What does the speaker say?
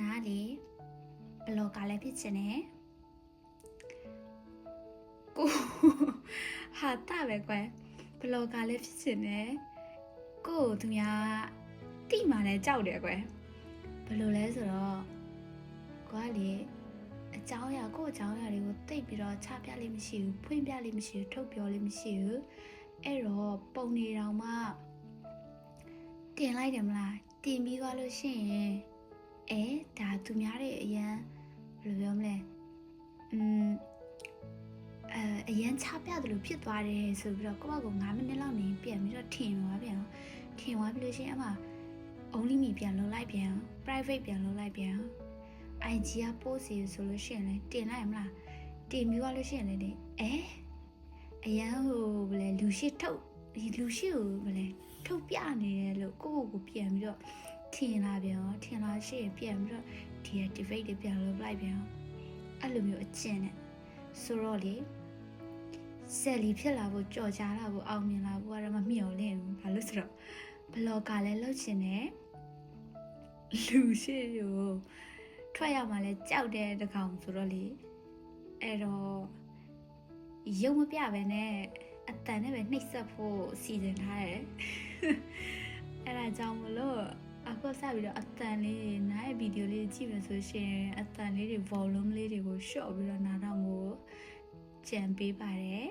နားလေဘလော့ကလည်းဖြစ်ချင်တယ်ကိုဟာတာပဲကွယ်ဘလော့ကလည်းဖြစ်ချင်တယ်ကိုသူများတိမှလည်းကြောက်တယ်ကွယ်ဘယ်လိုလဲဆိုတော့ကိုကလေအကြောင်းအရာကိုအကြောင်းအရာတွေကိုတိတ်ပြီးတော့ချပြလေးမရှိဘူးဖွင့်ပြလေးမရှိဘူးထုတ်ပြောလေးမရှိဘူးအဲ့တော့ပုံနေတော်မှတင်လိုက်တယ်မလားတင်ပြီးသွားလို့ရှိရင်ဒါသူများတွေအရန်ဘယ်လိုပြောမလဲအရန်ချပြတယ်လို့ဖြစ်သွားတယ်ဆိုပြီးတော့ကိုယ့်ဘက်က9မိနစ်လောက်နေပြန်ပြီးတော့ထင်သွားပြန်ထင်သွားပြီးလို့ရှိရင်အမှ only me ပြန်လုပ်လိုက်ပြန် private ပြန်လုပ်လိုက်ပြန် IG က post ရဆိုလို့ရှိရင်လည်းတင်လိုက်မလားတင်ပြီးသွားလို့ရှိရင်လည်းအရန်ဟိုဘယ်လဲလူရှိထုတ်လူရှိကိုဘယ်လဲထုတ်ပြနေတယ်လို့ကိုယ့်ကိုပြန်ပြီးတော့ထင်လာပြန်ရောထင်လာရှိရင်ပြန်ပြီးတော့ deactivate တွေပြန်လုပ်လိုက်ပြန်အဲ့လိုမျိုးအကျင့်နဲ့ဆိုတော့လေဆယ်လီဖြစ်လာဖို့ကြော်ကြားလာဖို့အောင်မြင်လာဖို့ကတော့မမျှော်လင့်ဘူးဘာလို့ဆိုတော့ဘလော့ကလည်းလှုပ်ရှင်တယ်လူရှိကိုထွက်ရမှလည်းကြောက်တဲ့တကောင်ဆိုတော့လေအဲ့တော့ရုံမပြပဲနဲ့အတန်နဲ့ပဲနှိပ်စက်ဖို့စီစဉ်ထားတယ်အဲ့ဒါကြောင့်မလို့အခုစပြီးတော့အတန်လေးနားရဲ့ဗီဒီယိုလေးကြည့်မယ်ဆိုရှင်အတန်လေးတွေ volume လေးတွေကို short ပြီးတော့နားတော့ကိုကြံပေးပါတယ်